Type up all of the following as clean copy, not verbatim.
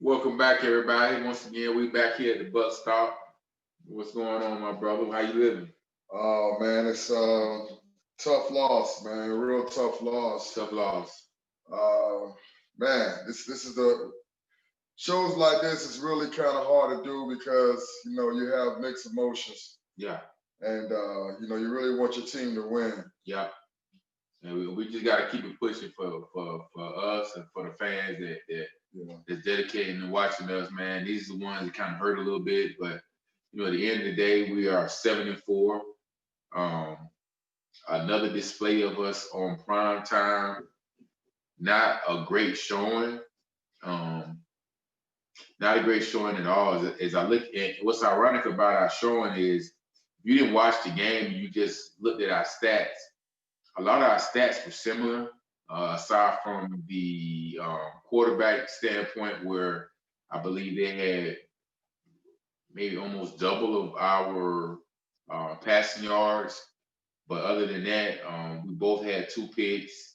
Welcome back, everybody. Once again, we back here at the Buck Stop. What's going on, my brother? How you living? Oh man, it's tough loss, man. Real tough loss. Tough loss. Uh, man, this is the shows like this is really kind of hard to do because you have mixed emotions, Yeah, and you really want your team to win. yeah. And we just got to keep it pushing for us and for the fans Yeah, that's dedicating and watching us, man. These are the ones that kind of hurt a little bit, but at the end of the day, we are 7-4. Um, Another display of us on prime time. Not a great showing. Um, Not a great showing at all. As I look at what's ironic about our showing is you didn't watch the game, you just looked at our stats. A lot of our stats were similar, aside from the quarterback standpoint, where I believe they had maybe almost double of our passing yards. But other than that, we both had two picks.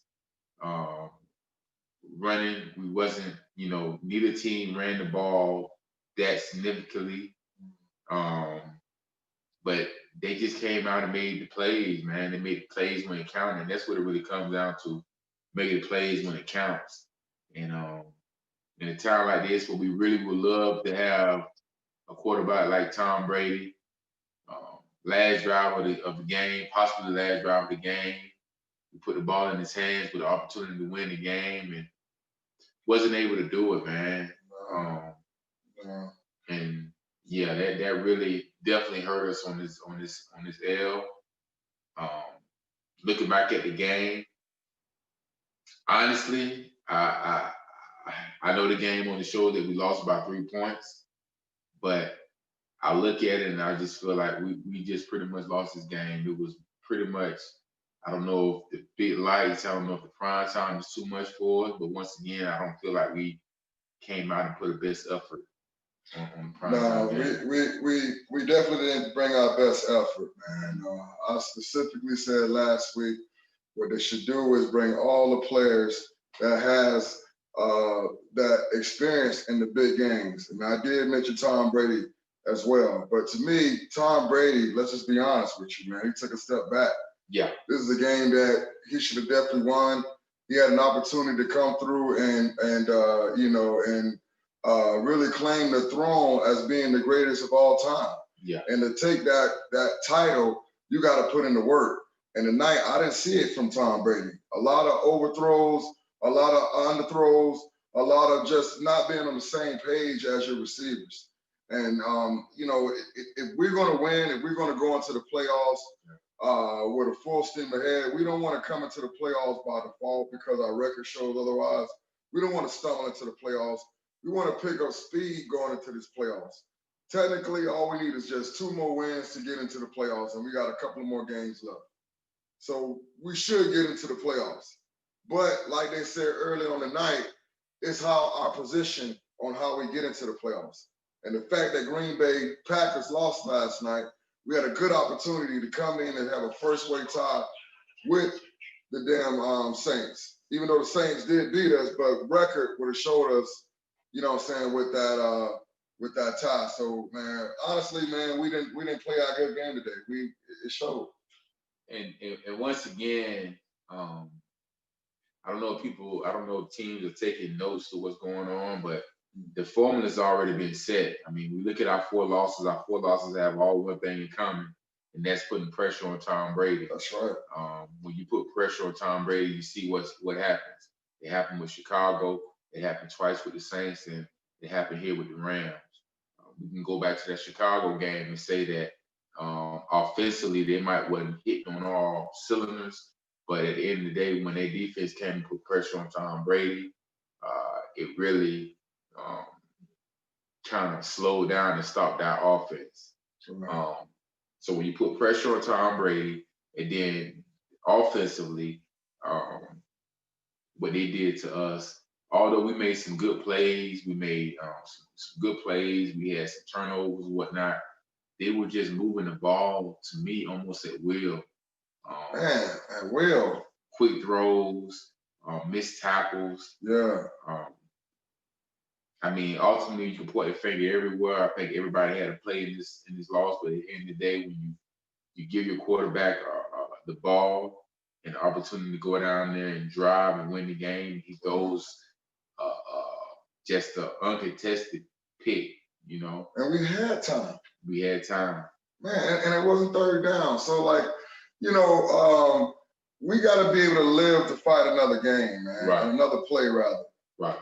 Um, Running, we wasn't, neither team ran the ball that significantly. Um, but they just came out and made the plays, man. They made the plays when it counted. And that's what it really comes down to, making the plays when it counts. And in a time like this, where we really would love to have a quarterback like Tom Brady, last drive of the game, possibly the last drive of the game, we put the ball in his hands with the opportunity to win the game, and wasn't able to do it, man. no, Um, no. and yeah, that really definitely hurt us on this L. Um, Looking back at the game, honestly, I know the game on the show that we lost by 3 points, but I look at it and I just feel like we just pretty much lost this game. It was pretty much, I don't know if the big lights, I don't know if the prime time is too much for us, but once again, I don't feel like we came out and put the best effort on the prime time No, game. we definitely didn't bring our best effort, man. I specifically said last week what they should do is bring all the players that has that experience in the big games. And I did mention Tom Brady as well. But to me, Tom Brady, let's just be honest with you, man. He took a step back. Yeah, This is a game that he should have definitely won. He had an opportunity to come through and really claim the throne as being the greatest of all time. yeah, And to take that title, you got to put in the work. And tonight, I didn't see it from Tom Brady. A lot of overthrows, a lot of underthrows, a lot of just not being on the same page as your receivers. And if we're going to win, if we're going to go into the playoffs with a full steam ahead, we don't want to come into the playoffs by default because our record shows otherwise. We don't want to stumble into the playoffs. We want to pick up speed going into these playoffs. Technically, all we need is just two more wins to get into the playoffs, and we got a couple of more games left. So we should get into the playoffs. But like they said early on the night, it's how our position on how we get into the playoffs. And the fact that Green Bay Packers lost last night, we had a good opportunity to come in and have a first way tie with the damn Saints. Even though the Saints did beat us, but record would have showed us, what I'm saying, with that tie. So man, honestly, man, we didn't play our good game today. It showed. and once again, um, I don't know if teams are taking notes to what's going on, but the formula's already been set. I mean, we look at our four losses. Our four losses have all one thing in common, and that's putting pressure on Tom Brady. That's right. When you put pressure on Tom Brady, you see what happens. It happened with Chicago. It happened twice with the Saints, and it happened here with the Rams. We can go back to that Chicago game and say that offensively they might wasn't hitting on all cylinders, but at the end of the day, when their defense came and put pressure on Tom Brady, it really um, kind of slowed down and stopped our offense. Right. Um, so when you put pressure on Tom Brady, and then offensively, um, what they did to us, although we made some good plays, we made some good plays, we had some turnovers and whatnot. They were just moving the ball to me almost at will. Um, Man, and Will. Quick throws. missed tackles. Yeah. Um, I mean, ultimately, you can point the finger everywhere. I think everybody had a play in this loss, but at the end of the day, when you give your quarterback the ball and the opportunity to go down there and drive and win the game, he throws just an uncontested pick. You know, And we had time. we had time. Man, and it wasn't third down. So like, we got to be able to live to fight another game, man, Right. another play rather. Right.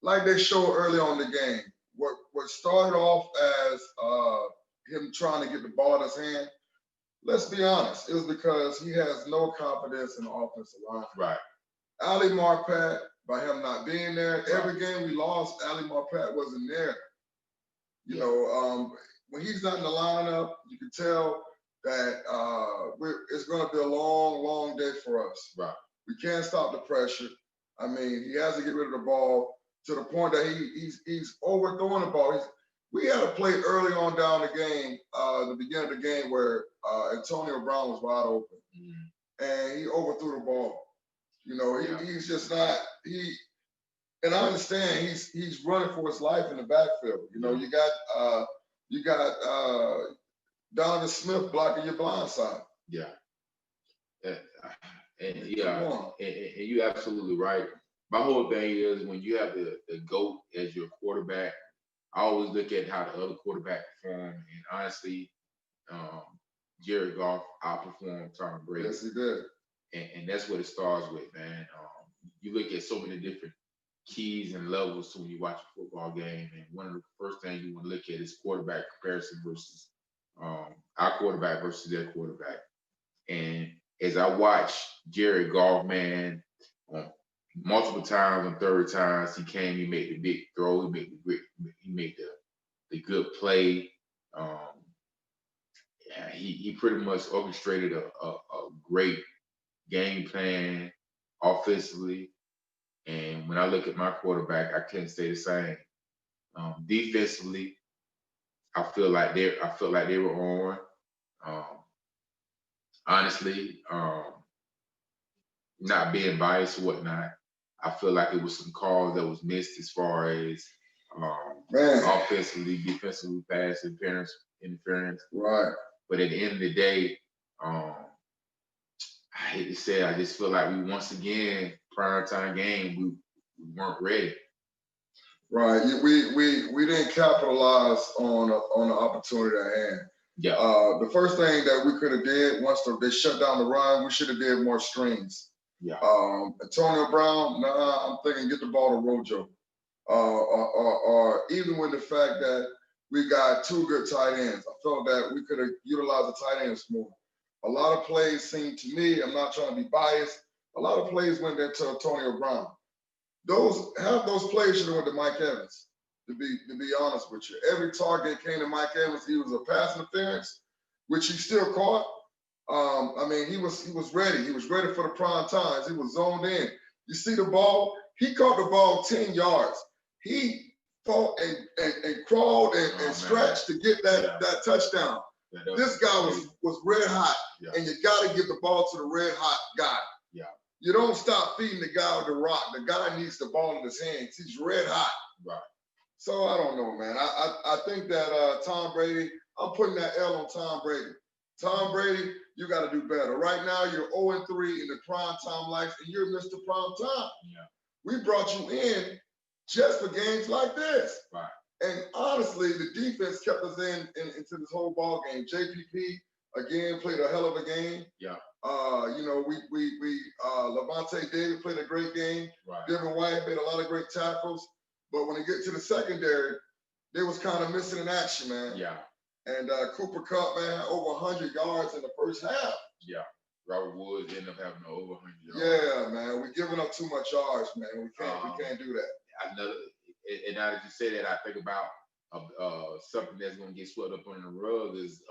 Like they showed early on in the game, what started off as him trying to get the ball in his hand. Let's be honest, it was because he has no confidence in the offensive line. Right. Ali Marpet, by him not being there, Right. every game we lost, Ali Marpet wasn't there. When he's not in the lineup, you can tell that it's going to be a long, long day for us. Right. We can't stop the pressure. I mean, he has to get rid of the ball to the point that he's overthrowing the ball. We had a play early on down the game, the beginning of the game, where Antonio Brown was wide open, and he overthrew the ball. He's just not and I understand he's running for his life in the backfield. You got Donovan Smith blocking your blind side. Yeah. And you're absolutely right. My whole thing is when you have the GOAT as your quarterback, I always look at how the other quarterback perform. And honestly, Jared Goff outperformed Tom Brady. Yes, he did. And that's what it starts with, man. You look at so many different keys and levels to when you watch a football game. And one of the first things you want to look at is quarterback comparison versus our quarterback versus their quarterback. And as I watch Jared Goff, man, multiple times on third times, he made the big throw, he made the good play. He pretty much orchestrated a great game plan offensively. And when I look at my quarterback, I can't say the same. Defensively, I feel like they were on. Honestly, not being biased or whatnot, I feel like it was some calls that was missed as far as offensively, defensively, pass interference. Right. But at the end of the day, I hate to say it, I just feel like we once again primetime game we weren't ready. Right. We didn't capitalize on the opportunity at hand. Yeah. The first thing that we could have did once they shut down the run, we should have did more screens. Yeah. Antonio Brown, I'm thinking get the ball to Rojo. Or even with the fact that we got two good tight ends, I felt that we could have utilized the tight ends more. A lot of plays seemed to me, I'm not trying to be biased, a lot of plays went there to Antonio Brown. Half those plays should have went to Mike Evans, to be honest with you. Every target came to Mike Evans. He was a pass interference, which he still caught. He was ready. He was ready for the prime times. He was zoned in. You see the ball? He caught the ball 10 yards. He fought and crawled and stretched to get that touchdown. This guy was red hot, and you got to give the ball to the red hot guy. Yeah. You don't stop feeding the guy with the rock. The guy needs the ball in his hands. He's red hot. Right. So I don't know, man. I think that Tom Brady, I'm putting that L on Tom Brady. Tom Brady, you got to do better. Right now, you're 0-3 in the prime time life, and you're Mr. Prime Time. Yeah. We brought you in just for games like this. Right. And honestly, the defense kept us into this whole ball game. JPP again played a hell of a game. Yeah. Levante David played a great game. Right. Devin White made a lot of great tackles. But when they get to the secondary, they was kind of missing in action, man. Yeah. And Cooper Kupp, man, over 100 yards in the first half. Yeah. Robert Woods ended up having over 100 yards. Yeah, man. We're giving up too much yards, man. We can't do that. And now that you say that, I think about something that's going to get swept up on the rug is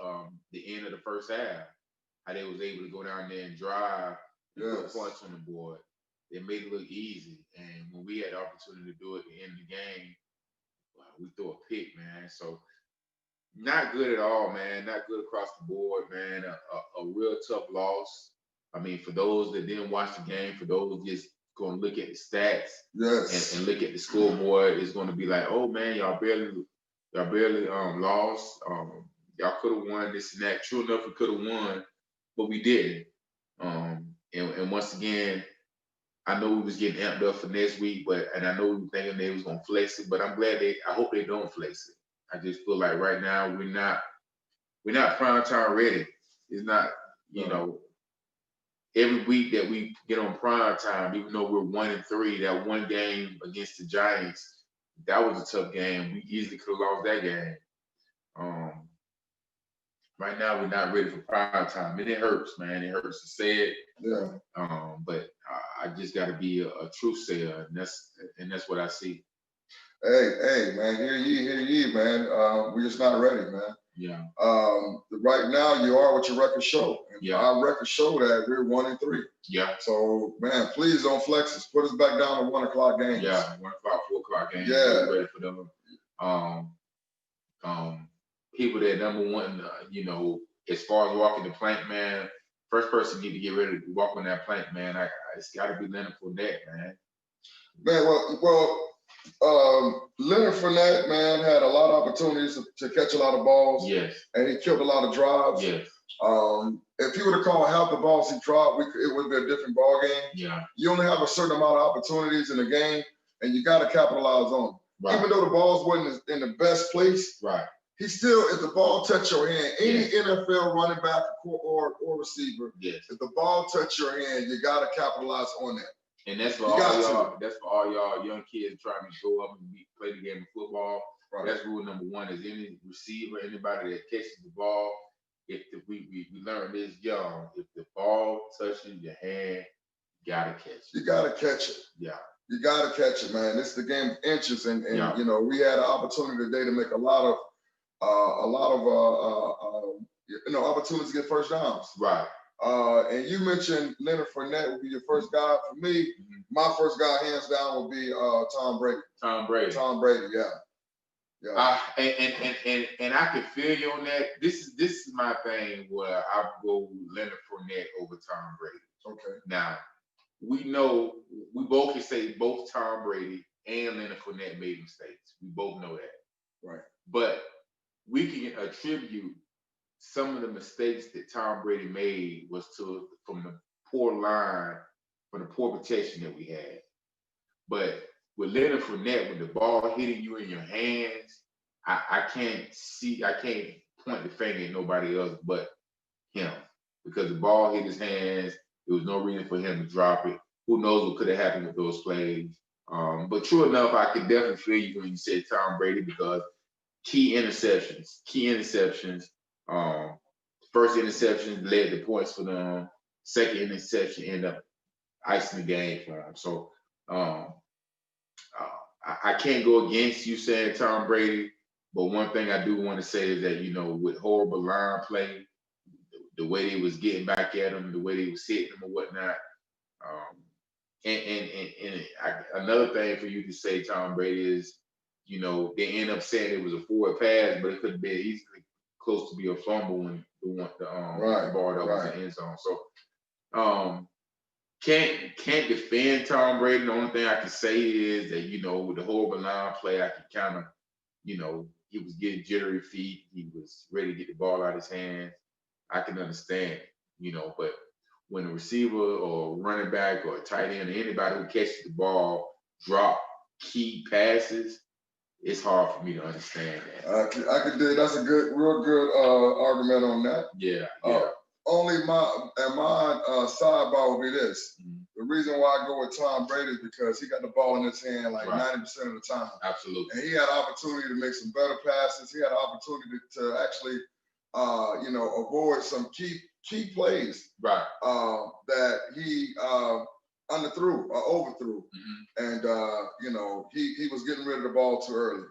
the end of the first half. How they was able to go down there and drive and put points on the board. They made it look easy. And when we had the opportunity to do it at the end of the game, we threw a pick, man. So not good at all, man. Not good across the board, man. A real tough loss. I mean, for those that didn't watch the game, for those just going to look at the stats Yes. and look at the scoreboard, it's going to be like, oh man, y'all barely lost. Y'all could have won this and that. True enough, we could have won, but we didn't. And once again, I know we was getting amped up for next week, and I know we were thinking they was gonna flex it, but I'm glad I hope they don't flex it. I just feel like right now we're not prime time ready. It's not, you know, every week that we get on prime time, even though we're 1-3, that one game against the Giants, that was a tough game. We easily could have lost that game. Um, right now we're not ready for prime time, and it hurts, man. It hurts to say it. Yeah. But I just got to be a truth sayer, and that's what I see. Hey, man, hear ye, man. We're just not ready, man. Yeah, Right now, you are what your records show. And Yeah. our records show that we're 1-3. yeah, So, man, please don't flex us. Put us back down to 1 o'clock games. yeah. 1 o'clock, 4 o'clock games. Yeah. We're ready for them. Um, People that number one, as far as walking the plank, man. First person need to get ready to walk on that plank, man. It's got to be Leonard Fournette, man. Man, Leonard Fournette, man, had a lot of opportunities to catch a lot of balls, Yes, and he killed a lot of drives. yes, If he would have called half the balls he dropped, it would be a different ball game. yeah, You only have a certain amount of opportunities in the game, and you got to capitalize on them. right, Even though the balls wasn't in the best place, right, he still, if the ball touch your hand, any Yes. NFL running back or receiver, yes. if the ball touch your hand, you got to capitalize on that. And that's for You all got y'all. That's for all y'all young kids trying to go up and play the game of football. Right. That's rule number one: is any receiver, anybody that catches the ball, we learned this young, if the ball touches your hand, you gotta catch it. You got to catch it. Yeah, You got to catch it, man. It's the game of inches, and Yeah. we had an opportunity today to make a lot of opportunities to get first downs. right. And you mentioned Leonard Fournette would be your first guy. For me, Mhm. my first guy, hands down, would be Tom Brady. Tom Brady. Tom Brady, yeah. And I can feel you on that. This is my thing where I go Leonard Fournette over Tom Brady. Okay. Now, we know we both can say both Tom Brady and Leonard Fournette made mistakes. We both know that. Right. But we can attribute some of the mistakes that Tom Brady made was from the poor line, from the poor protection that we had. But with Leonard Fournette, with the ball hitting you in your hands, I can't point the finger at nobody else but him, because the ball hit his hands. There was no reason for him to drop it. Who knows what could have happened with those plays? But true enough, I could definitely feel you when you said Tom Brady, because key interceptions. First interception led to points for them. Second interception ended up icing the game for them. So I can't go against you saying Tom Brady, but one thing I do want to say is that, with horrible line play, the way they was getting back at him, the way they was hitting him or whatnot. Another thing for you to say Tom Brady is, they end up saying it was a forward pass, but it could have been easily close to be a fumble when the ball that was in the end zone. So can't defend Tom Brady. The only thing I can say is that, with the horrible line play, I can kind of, he was getting jittery feet. He was ready to get the ball out of his hands. I can understand, but when a receiver or running back or a tight end or anybody who catches the ball drop key passes, it's hard for me to understand that. I could do. That's a real good argument on that. Yeah. Only my sidebar will be this. Mhm. The reason why I go with Tom Brady is because he got the ball in his hand like Right. 90% of the time. Absolutely. And he had opportunity to make some better passes. He had an opportunity to actually, avoid some key plays Right. that he underthrew or overthrew. Mhm. And he was getting rid of the ball too early.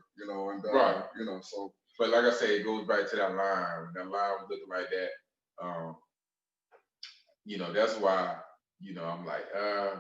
Right. So. But like I said, it goes back to that line. When that line was looking like that, that's why, I'm like,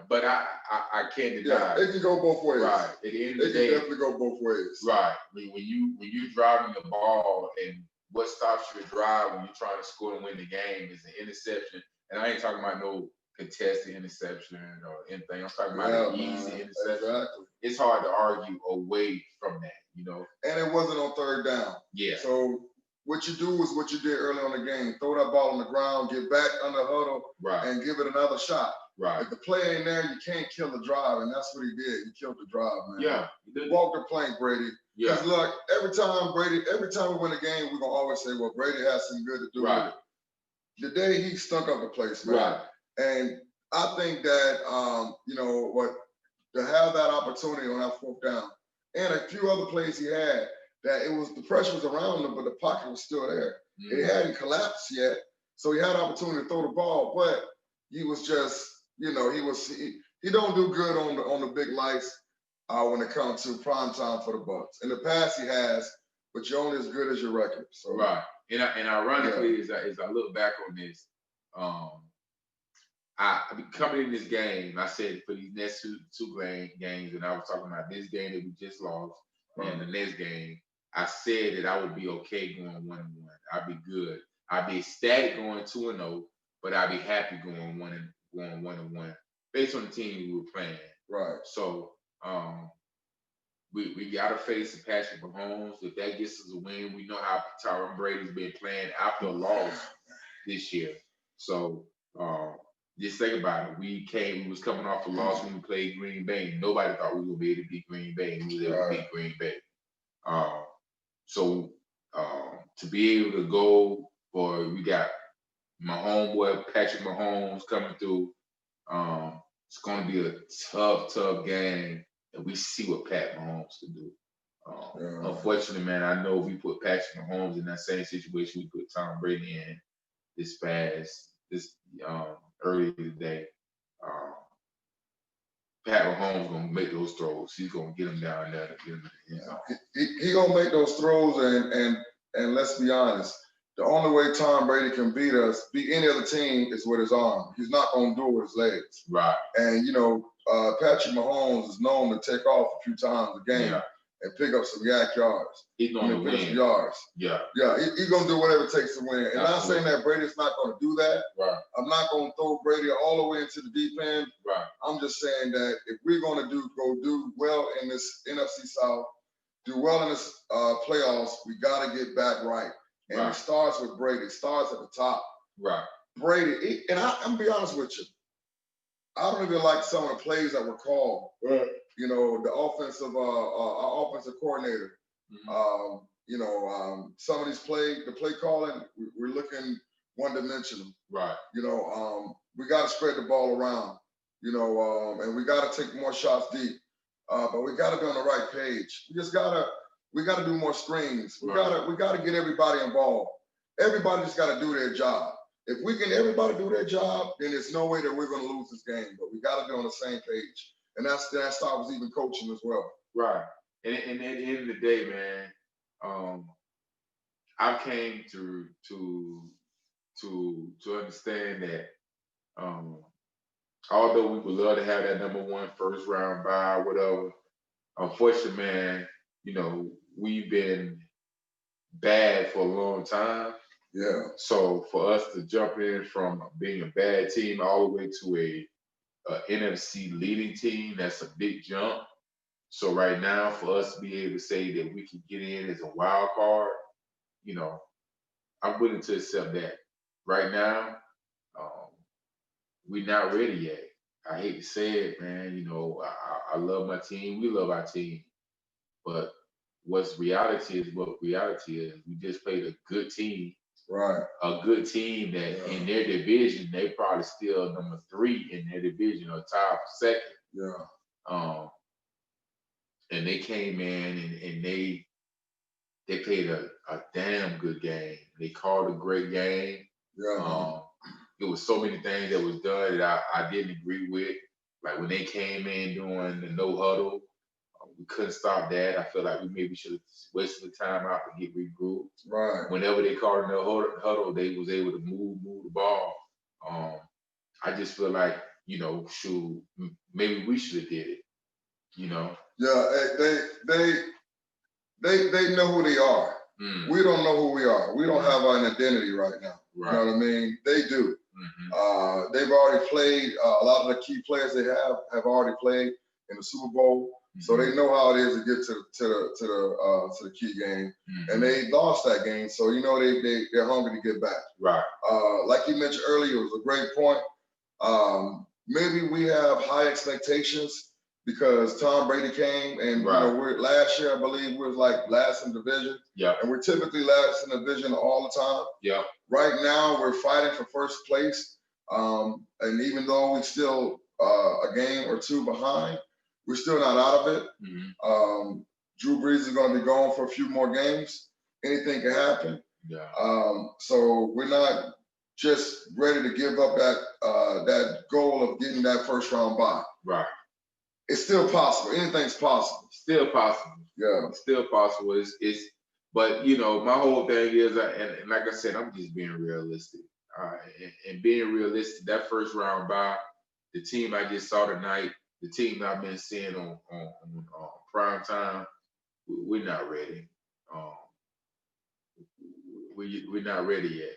but I can't deny. Yeah, it can go both ways. Right. At the end of It the can day, definitely go both ways. right. When you're driving the ball, and what stops your drive when you're trying to score and win the game is an interception. And I ain't talking about no contested interception or anything. I'm talking about Yeah, an easy man. interception. Exactly. It's hard to argue away from that, you know. And it wasn't on third down. Yeah. So what you do is what you did early on the game. Throw that ball on the ground, get back under huddle, Right. and give it another shot. Right. If the play ain't there, you can't kill the drive, and that's what he did. He killed the drive, man. Yeah. Walk the plank, Brady. Yeah. Because look, every time we win a game, we're gonna always say, well, Brady has some good to do Right. with it. The day he stunk up the place, man. Right. And I think that you know what, to have that opportunity on that fourth down and a few other plays he had, that it was the pressure was around him, but the pocket was still there. Mhm. It hadn't collapsed yet, so he had an opportunity to throw the ball, but he was just, you know, he don't do good on the big lights when it comes to prime time for the Bucs. In the past, he has, but you're only as good as your record. So right. And ironically, as I look back on this, I coming in this game, I said for these next two games, and I was talking about this game that we just lost and the next game, I said that I would be okay going 1-1. I'd be good. I'd be ecstatic going 2-0, but I'd be happy going 1-1 based on the team we were playing. right. So we gotta face Patrick Mahomes. If that gets us a win, we know how Tom Brady's been playing after a loss this year. So just think about it. We was coming off a loss when we played Green Bay. Nobody thought we were gonna be able to beat Green Bay, and we was able to beat Green Bay. So to be able to go for, we got my homeboy Patrick Mahomes coming through. It's going to be a tough game, and we see what Pat Mahomes can do. Unfortunately, man, I know we put Patrick Mahomes in that same situation we put Tom Brady in this earlier today. Pat Mahomes gonna make those throws. He's gonna get them down there to get them in the end zone. He gonna make those throws, and let's be honest, the only way Tom Brady can beat any other team, is with his arm. He's not gonna do it with his legs. Right. And you know, Patrick Mahomes is known to take off a few times a game and pick up some yak yards. He's gonna win. Yards. Yeah. Yeah, he's gonna do whatever it takes to win. And I'm not saying that Brady's not gonna do that. Right. I'm not gonna throw Brady all the way into the deep end. Right. I'm just saying that if we're gonna go do well in this NFC South, do well in this playoffs, we gotta get back right. And it starts with Brady. It starts at the top. Right. Brady, and I'm gonna be honest with you, I don't even like some of the plays that were called. Right. You know, the offensive coordinator. Mhm. You know, some of these the play calling, we're looking one-dimensional. Right. You know, we got to spread the ball around. You know, and we got to take more shots deep. But we got to be on the right page. We gotta do more screens. We gotta get everybody involved. Everybody just gotta do their job. If we can everybody do their job, then there's no way that we're gonna lose this game. But we gotta be on the same page. And that starts with even coaching as well. Right. And at the end of the day, man, I came to understand that although we would love to have that number one first round bye, whatever, unfortunately, man, you know, we've been bad for a long time. Yeah. So for us to jump in from being a bad team all the way to a NFC leading team, that's a big jump. So right now, for us to be able to say that we can get in as a wild card, you know, I'm willing to accept that. Right now, we're not ready yet. I hate to say it, man. You know, I love my team. We love our team. But what's reality is what reality is. We just played a good team. Right. A good team that in their division, they probably still number 3 in their division or tied for second. Yeah. And they came in and they played a damn good game. They called a great game. Yeah. There was so many things that was done that I didn't agree with. Like when they came in doing the no huddle, we couldn't stop that. I feel like we maybe should have wasted the time out to get regrouped. Right. Whenever they called in the huddle, they was able to move the ball. I just feel like, you know, shoot, maybe we should have did it. You know. Yeah, they know who they are. We don't know who we are. We don't have an identity right now. Right. You know what I mean? They do. They've already played. A lot of the key players they have already played in the Super Bowl, so they know how it is to get to the key game, and they lost that game. So you know they're hungry to get back. Right. Like you mentioned earlier, it was a great point. Maybe we have high expectations because Tom Brady came, and you know we're last year I believe we was like last in division. Yeah. And we're typically last in the division all the time. Yeah. Right now we're fighting for first place. And even though we're still a game or two behind, we're still not out of it. Drew Brees is going to be gone for a few more games. Anything can happen. Yeah. So we're not just ready to give up that goal of getting that first round bye. Right. It's still possible. Anything's possible. Still possible. Yeah. It's still possible. But you know, my whole thing is, and like I said, I'm just being realistic. And being realistic, that first round bye, the team I just saw tonight, the team I've been seeing on prime time, we're not ready. We're not ready yet.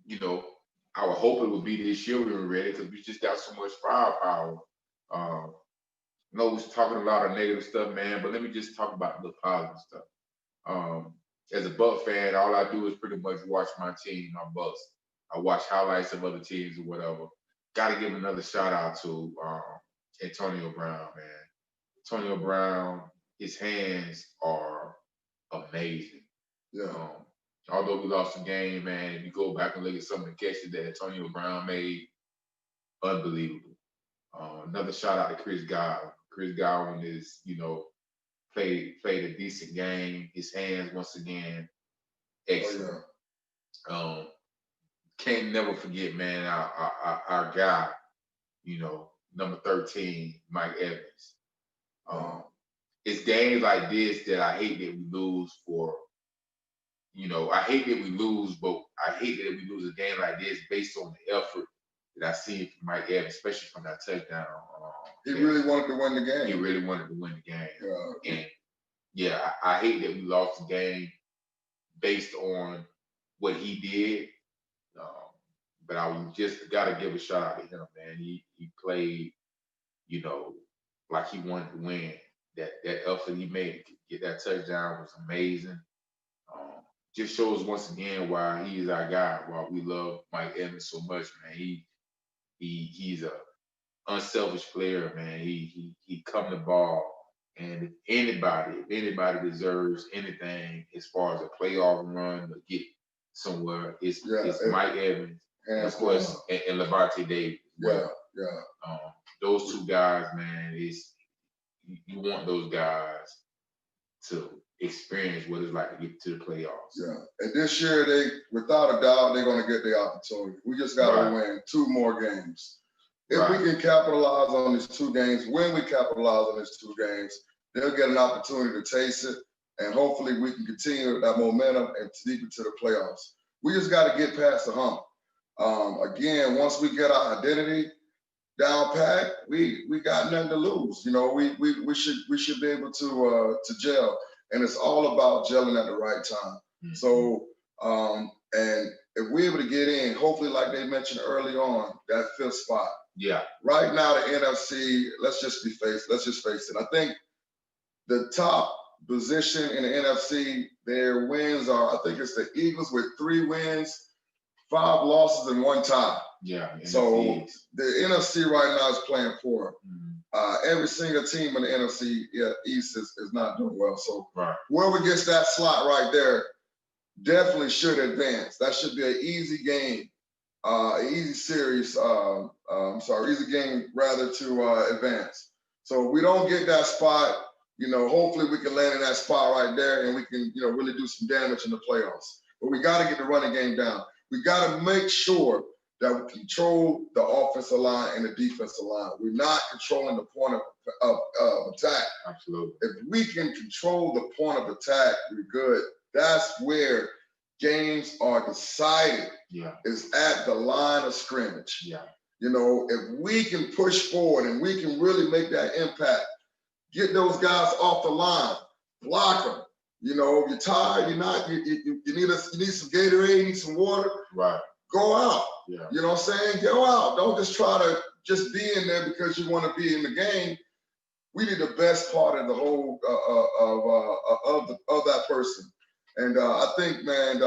You know, I would hope it would be this year we were ready because we just got so much firepower. I know we're talking a lot of negative stuff, man, but let me just talk about the positive stuff. As a Buck fan, all I do is pretty much watch my team, my Bucks. I watch highlights of other teams or whatever. Got to give another shout out to Antonio Brown, man. Antonio Brown, his hands are amazing. Yeah. Although we lost the game, man, if you go back and look at some of the catches that Antonio Brown made, unbelievable. Another shout out to Chris Godwin. Chris Godwin is, you know, played a decent game. His hands, once again, excellent. Oh, yeah. Can't never forget, man, our guy, you know, number 13, Mike Evans. It's games like this that I hate that we lose for. You know, I hate that we lose, but I hate that we lose a game like this based on the effort that I see from Mike Evans, especially from that touchdown. He really wanted to win the game. He really wanted to win the game. Yeah. And yeah, I hate that we lost the game based on what he did. But I just got to give a shout out to him, man. He played, you know, like he wanted to win. That effort he made to get that touchdown was amazing. Just shows once again why he is our guy, why we love Mike Evans so much, man. He's a unselfish player, man. He come the ball, and if anybody deserves anything as far as a playoff run or get somewhere, it's Mike Evans, and of course, and Levante Davis. Yeah. Those two guys, man, you want those guys to experience what it's like to get to the playoffs. Yeah. And this year, without a doubt, they're going to get the opportunity. We just got to win 2 more games. If we can capitalize on these 2 games, when we capitalize on these 2 games, they'll get an opportunity to taste it, and hopefully we can continue that momentum and deep into the playoffs. We just got to get past the hump. Again, once we get our identity down pat, we got nothing to lose. You know, we should be able to gel, and it's all about gelling at the right time. So, and if we're able to get in, hopefully, like they mentioned early on, that 5th spot. Yeah. Right now, the NFC, let's just face it. I think the top position in the NFC, their wins are, I think it's the Eagles with 3 wins, 5 losses, and 1 tie. Yeah. So the NFC right now is playing poor. Every single team in the NFC East is not doing well. So whoever gets that slot right there definitely should advance. That should be an easy game, an easy series. Easy game rather to advance. So if we don't get that spot, you know, hopefully we can land in that spot right there, and we can, you know, really do some damage in the playoffs. But we got to get the running game down. We got to make sure that we control the offensive line and the defensive line. We're not controlling the point of attack. Absolutely. If we can control the point of attack, we're good. That's where games are decided. Yeah. Is at the line of scrimmage. Yeah. You know, if we can push forward and we can really make that impact, get those guys off the line, block them. You know, if you're tired, you need some Gatorade, you need some water. Right. go out. Yeah. You know what I'm saying? Go out. Don't just try to just be in there because you want to be in the game. We need the best part of the whole of that person. And I think, man,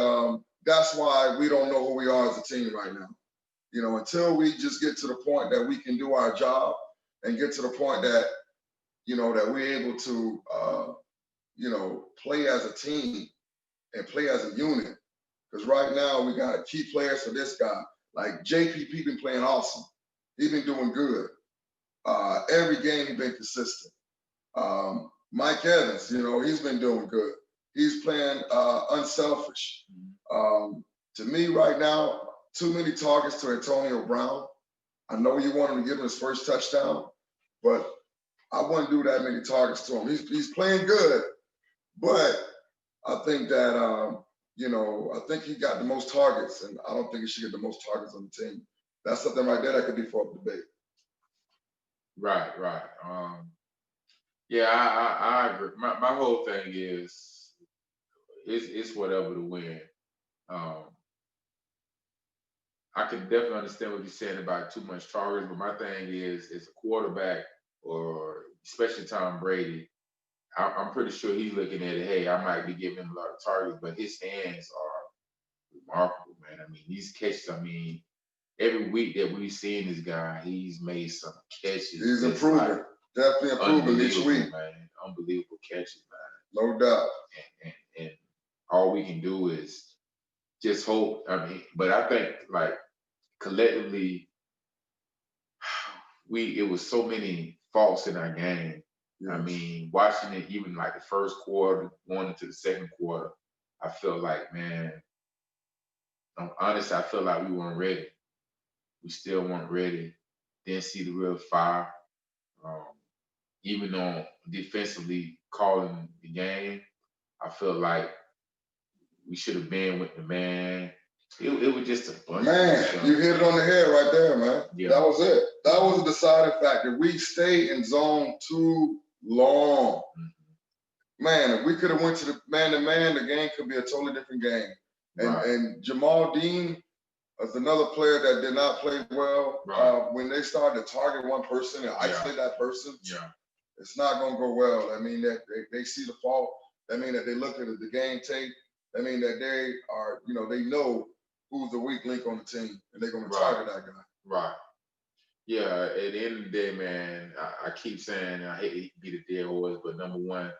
that's why we don't know who we are as a team right now. You know, until we just get to the point that we can do our job and get to the point that, you know, that we're able to, you know, play as a team and play as a unit. Because right now we got key players for this guy. Like JPP been playing awesome. He's been doing good. Every game he's been consistent. Mike Evans, you know, he's been doing good. He's playing unselfish. To me right now, too many targets to Antonio Brown. I know you want him to give him his first touchdown, but I wouldn't do that many targets to him. He's playing good, but I think that, you know, I think he got the most targets, and I don't think he should get the most targets on the team. That's something right there that could be for up debate. Right. Yeah, I agree. My whole thing is it's whatever to win. I can definitely understand what you're saying about too much targets, but my thing is a quarterback or especially Tom Brady. I'm pretty sure he's looking at it. Hey, I might be giving him a lot of targets, but his hands are remarkable, man. I mean, these catches. I mean, every week that we've seen this guy, he's made some catches. He's improving, like definitely improving each week, man. Unbelievable catches, man. No doubt. And all we can do is just hope. I mean, but I think like collectively, it was so many faults in our game. Yes. I mean, watching it even like the first quarter, going into the second quarter, I felt like, man, I'm honest, I felt like we weren't ready. We still weren't ready. Didn't see the real fire. Even on defensively calling the game, I felt like we should have been with the man. It was just a bunch. Man, you hit it on the head right there, man. Yeah. That was it. That was a deciding factor. We stayed in zone too long. Man, if we could have went to the man-to-man, the game could be a totally different game. And Jamal Dean is another player that did not play well. When they started to target one person and isolate that person, it's not going to go well. I mean, that they see the fault. I mean, that they look at the game tape. I mean, that they are, you know, they know who's the weak link on the team, and they're going to target that guy. Right. Yeah, at the end of the day, man, I keep saying, I hate to be the dead horse, but number one,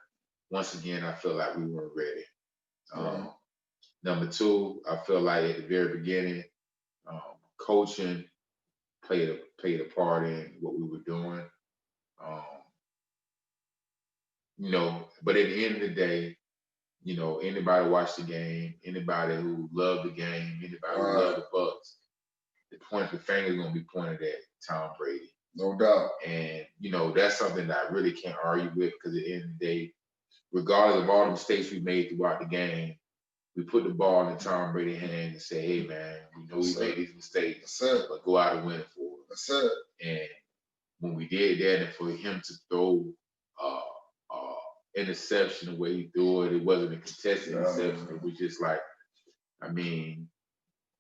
once again, I feel like we weren't ready. Number two, I feel like at the very beginning, coaching played a part in what we were doing. You know, but at the end of the day, you know, anybody watch the game, anybody who loved the game, anybody who loved the Bucks, the finger is gonna be pointed at Tom Brady. No doubt. And you know, that's something that I really can't argue with, because at the end of the day, regardless of all the mistakes we made throughout the game, we put the ball in Tom Brady's hand and say, hey man, we know we made these mistakes, but go out and win it for us. That's it. And when we did that, and for him to throw interception the way he threw it, it wasn't a contested interception. It was just like, I mean,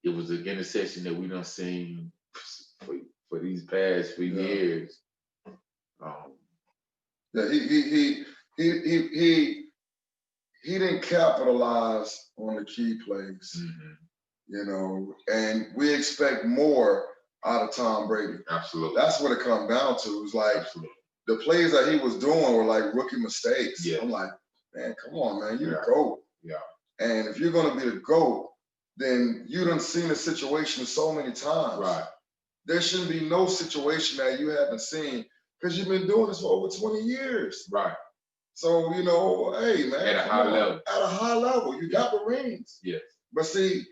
it was an interception that we done seen for these past few years. Yeah, he didn't capitalize on the key plays, you know, and we expect more out of Tom Brady. Absolutely. That's what it comes down to. It's like the plays that he was doing were like rookie mistakes. Yeah. I'm like, man, come on, man, you the GOAT. Yeah. And if you're gonna be the GOAT, then you done seen the situation so many times. Right. There shouldn't be no situation that you haven't seen, because you've been doing this for over 20 years. Right. So, you know, hey, man. At a high level. At a high level. You got the rings. Yes. But see,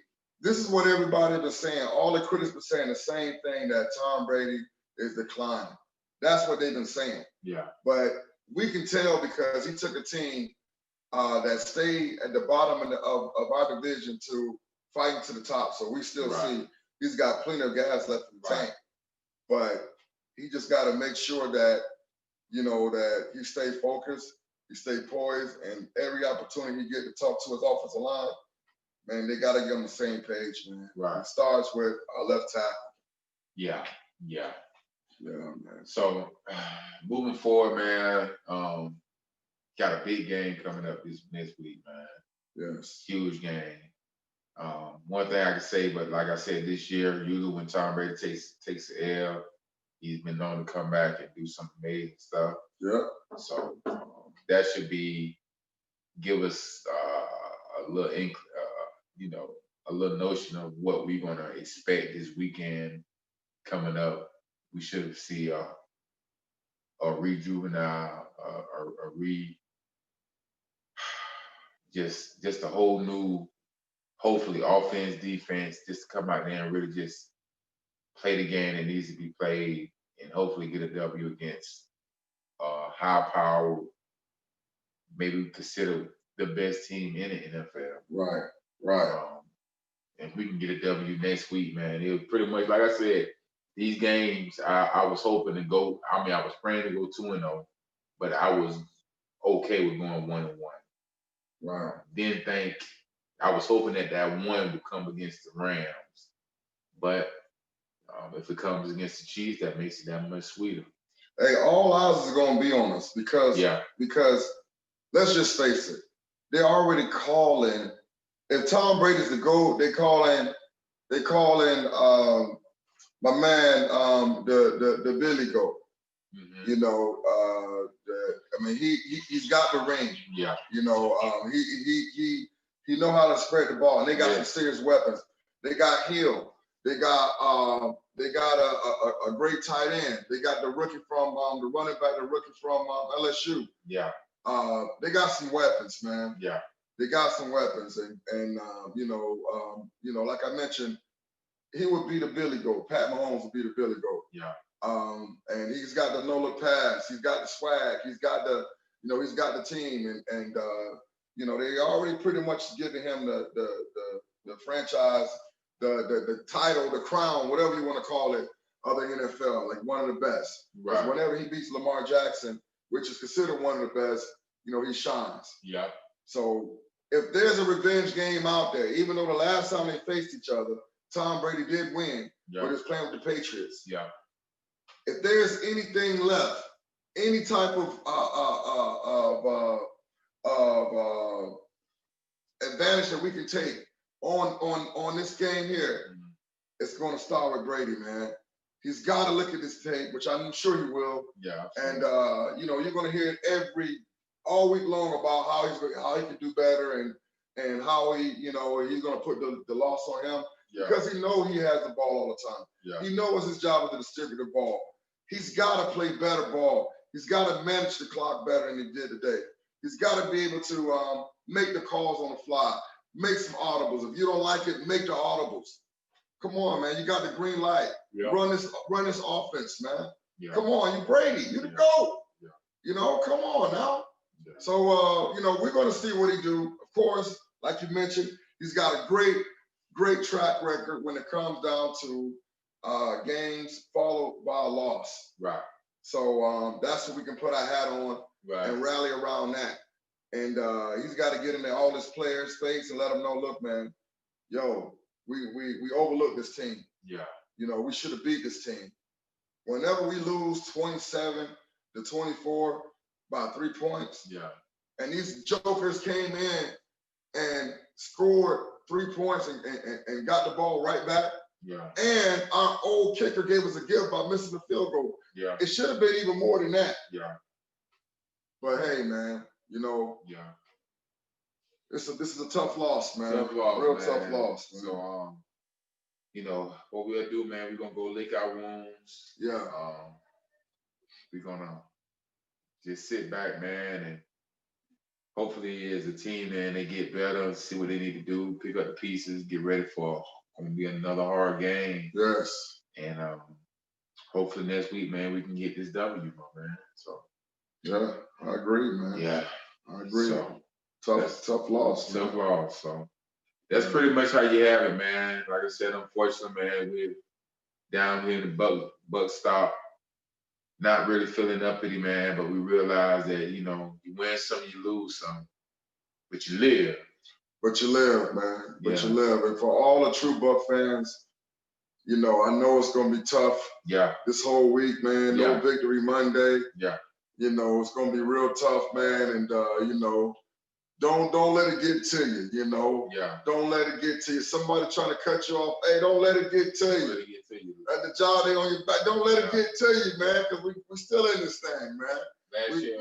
this is what everybody been saying. All the critics been saying the same thing, that Tom Brady is declining. That's what they've been saying. Yeah. But we can tell because he took a team that stayed at the bottom of our division to fighting to the top. So we still see he's got plenty of gas left in the tank. But he just got to make sure that, you know, that he stay focused, he stay poised, and every opportunity he get to talk to his offensive line, man, they got to get on the same page, man. Right. It starts with our left tackle. Yeah. Yeah, man. So moving forward, man, got a big game coming up this next week, man. Yes. Huge game. One thing I can say, but like I said, this year, usually when Tom Brady takes the L, he's been known to come back and do some amazing stuff. Yeah. So that should give us a little a little notion of what we're gonna expect this weekend coming up. We should see a rejuvenate, a just a whole new, hopefully offense, defense, just to come out there and really just play the game that needs to be played, and hopefully get a W against high power, maybe consider the best team in the NFL. Right. Right. And we can get a W next week, man. It was pretty much like I said. These games, I was hoping to go. I mean, I was praying to go 2-0, but I was okay with going 1-1. Right. Didn't think I was hoping that one would come against the Rams, but if it comes against the Chiefs, that makes it that much sweeter. Hey, all eyes is going to be on us because let's just face it, they're already calling. If Tom Brady's the GOAT, they call in my man, the Billy Goat. Mm-hmm. You know, he's got the ring. Yeah. You know, he know how to spread the ball, and they got some serious weapons. They got Hill. They got a great tight end. They got the rookie from the running back, the rookie from LSU. Yeah. They got some weapons, man. Yeah. They got some weapons, and like I mentioned, he would be the Billy Goat. Pat Mahomes would be the Billy Goat. Yeah. And he's got the no-look pass. He's got the swag. He's got the team, and they already pretty much giving him the franchise, the title, the crown, whatever you want to call it, of the NFL, like one of the best. Right. Whenever he beats Lamar Jackson, which is considered one of the best, he shines. Yeah. So if there's a revenge game out there, even though the last time they faced each other, Tom Brady did win, but he was playing with the Patriots. Yeah. If there's anything left, any type of advantage that we can take on this game here, it's going to start with Brady, man. He's got to look at this tape, which I'm sure he will. Yeah. And you're going to hear it all week long about how he can do better and how he's going to put the loss on him. Yeah. Because he knows he has the ball all the time. Yeah. He knows his job is to distribute the ball. He's got to play better ball. He's got to manage the clock better than he did today. He's got to be able to make the calls on the fly, make some audibles. If you don't like it, make the audibles. Come on, man. You got the green light. Yeah. Run this offense, man. Yeah. Come on, you Brady. You the GOAT. Yeah. Come on now. Yeah. So, we're going to see what he do. Of course, like you mentioned, he's got a great track record when it comes down to games followed by a loss. Right. So that's what we can put our hat on and rally around that. And he's got to get into all his players' face and let them know, look, man, we overlooked this team. Yeah. We should have beat this team. Whenever we lose 27-24 by 3 points, and these jokers came in and scored 3 points and got the ball right back. Yeah. And our old kicker gave us a gift by missing the field goal. Yeah. It should have been even more than that. Yeah. But hey, man, this is a tough loss, man. Tough loss, man. So what we'll do, man, we're gonna go lick our wounds. Yeah. We're gonna just sit back, man, and hopefully as a team, man, they get better, see what they need to do, pick up the pieces, get ready for gonna be another hard game. Yes. And hopefully next week, man, we can get this W, my man. So yeah, I agree, man. Yeah. I agree. So tough loss. Tough loss. So that's pretty much how you have it, man. Like I said, unfortunately, man, we're down here in the Buck stop. Not really feeling uppity, man, but we realize that, you win some, you lose some, but you live. but you live, man. But you Yeah. live. And for all the true Buck fans, you know, I know it's gonna be tough Yeah. this whole week, man. No Yeah. victory Monday. Yeah. You know, it's gonna be real tough, man. And you know, don't let it get to you, you know. Yeah. Don't let it get to you. Somebody trying to cut you off. Hey, don't let it get to Don't you. let it get to you. At the job, they on your back. Don't let it get to you, man, because we still in this thing, man. Last year,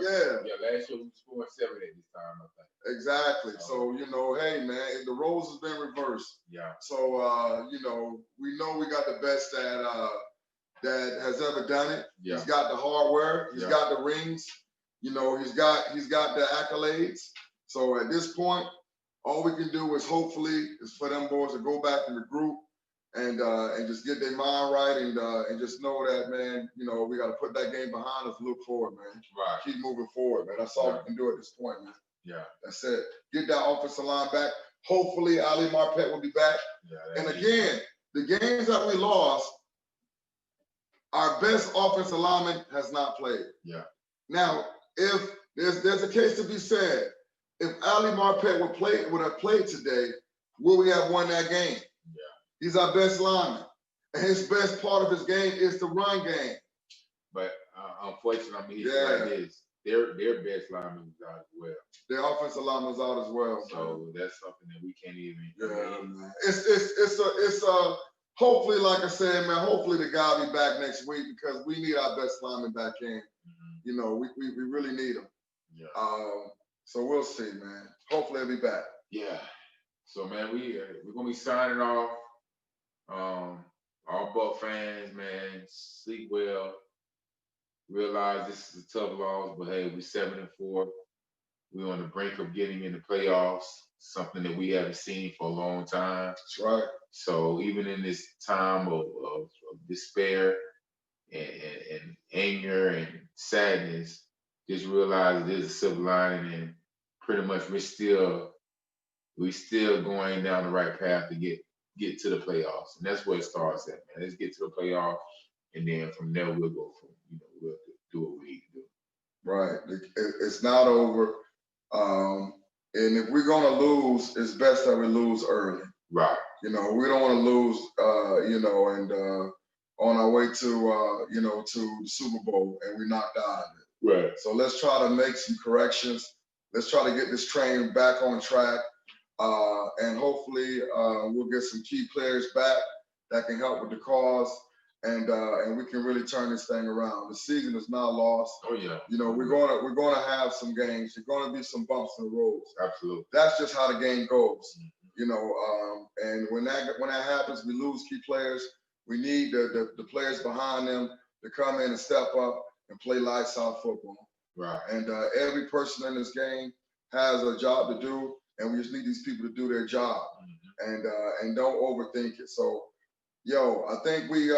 last year we scored 7 at this time, I think. Exactly. So, you know, hey, man, the roles has been reversed. Yeah. So, you know we got the best that has ever done it. Yeah. He's got the hardware. He's Yeah. got the rings. You know, he's got the accolades. So at this point, all we can do is hopefully is for them boys to go back and regroup and just get their mind right and just know that, man, you know, we got to put that game behind us, look forward, man. Right. Keep moving forward, man. That's all we can do at this point, man. Yeah. That's it. Get that offensive line back. Hopefully, Ali Marpet will be back. Yeah, and again, the games that we lost, our best offensive lineman has not played. Yeah. Now, if there's a case to be said, if Ali Marpet would have played today, would we have won that game? Yeah. He's our best lineman. And his best part of his game is the run game. But unfortunately, I mean, he's like this. Their best lineman is out as well. Their offensive lineman's out as well. So that's something that we can't even. Man. It's hopefully, like I said, man, hopefully the guy will be back next week because we need our best lineman back in. Mm-hmm. You know, we really need him. Yeah. So we'll see, man. Hopefully he'll be back. Yeah. So man, we're gonna be signing off. All Buck fans, man, sleep well. Realize this is a tough loss, but hey, we're 7-4. We're on the brink of getting in the playoffs, something that we haven't seen for a long time. That's right. So even in this time of despair and anger and sadness, just realize there's a silver lining, and pretty much we're still going down the right path to get to the playoffs, and that's where it starts at, man. Let's get to the playoffs, and then from there we'll go from we'll do what we need to do. Right. It's not over. And if we're gonna lose, it's best that we lose early. Right. You know, we don't want to lose. You know, and on our way to to the Super Bowl, and we knocked out of it. Right. So let's try to make some corrections. Let's try to get this train back on track, and hopefully we'll get some key players back that can help with the cause. And we can really turn this thing around. The season is not lost. Oh yeah. You know, we're gonna have some games. There's gonna be some bumps in the road. Absolutely. That's just how the game goes. Mm-hmm. You know, and when that happens, we lose key players. We need the players behind them to come in and step up and play lights out football. Right. And every person in this game has a job to do, and we just need these people to do their job. Mm-hmm. And don't overthink it. So. Yo, I think we're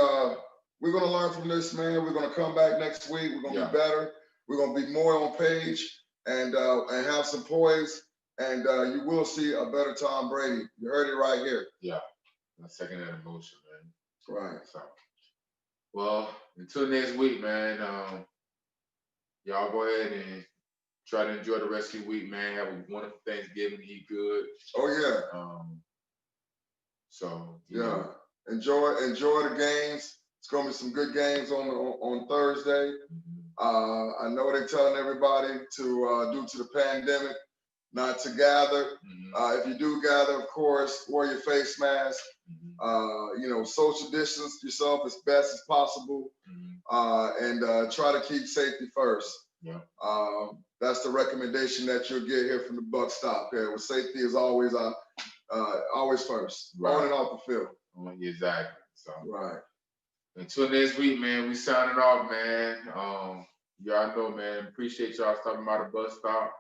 gonna learn from this, man. We're gonna come back next week. We're gonna be better. We're gonna be more on page and have some poise. And you will see a better Tom Brady. You heard it right here. Yeah, I second that emotion, man. Right. So, well, until next week, man. Y'all go ahead and try to enjoy the rest of your week, man. Have a wonderful Thanksgiving. Eat good. Oh yeah. So yeah. know. Enjoy the games. It's gonna be some good games on Thursday. Mm-hmm. I know they're telling everybody to due to the pandemic not to gather. Mm-hmm. If you do gather, of course, wear your face mask. Mm-hmm. You know, social distance yourself as best as possible. Mm-hmm. And try to keep safety first. Yeah. That's the recommendation that you'll get here from the Buck Stop here. With safety is always first, right. On and off the field. Exactly. So right. Until next week, man, we signing off, man. Y'all know, man. Appreciate y'all stopping by the bus stop.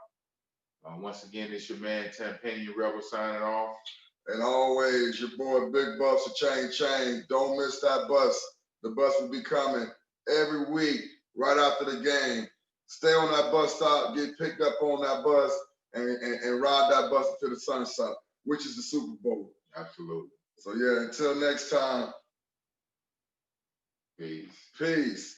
Once again, it's your man Tampanian Rebel signing off. And always, your boy Big Bucks of Chain. Don't miss that bus. The bus will be coming every week, right after the game. Stay on that bus stop, get picked up on that bus, and ride that bus until the sunset, which is the Super Bowl. Absolutely. So yeah, until next time. Peace. Peace.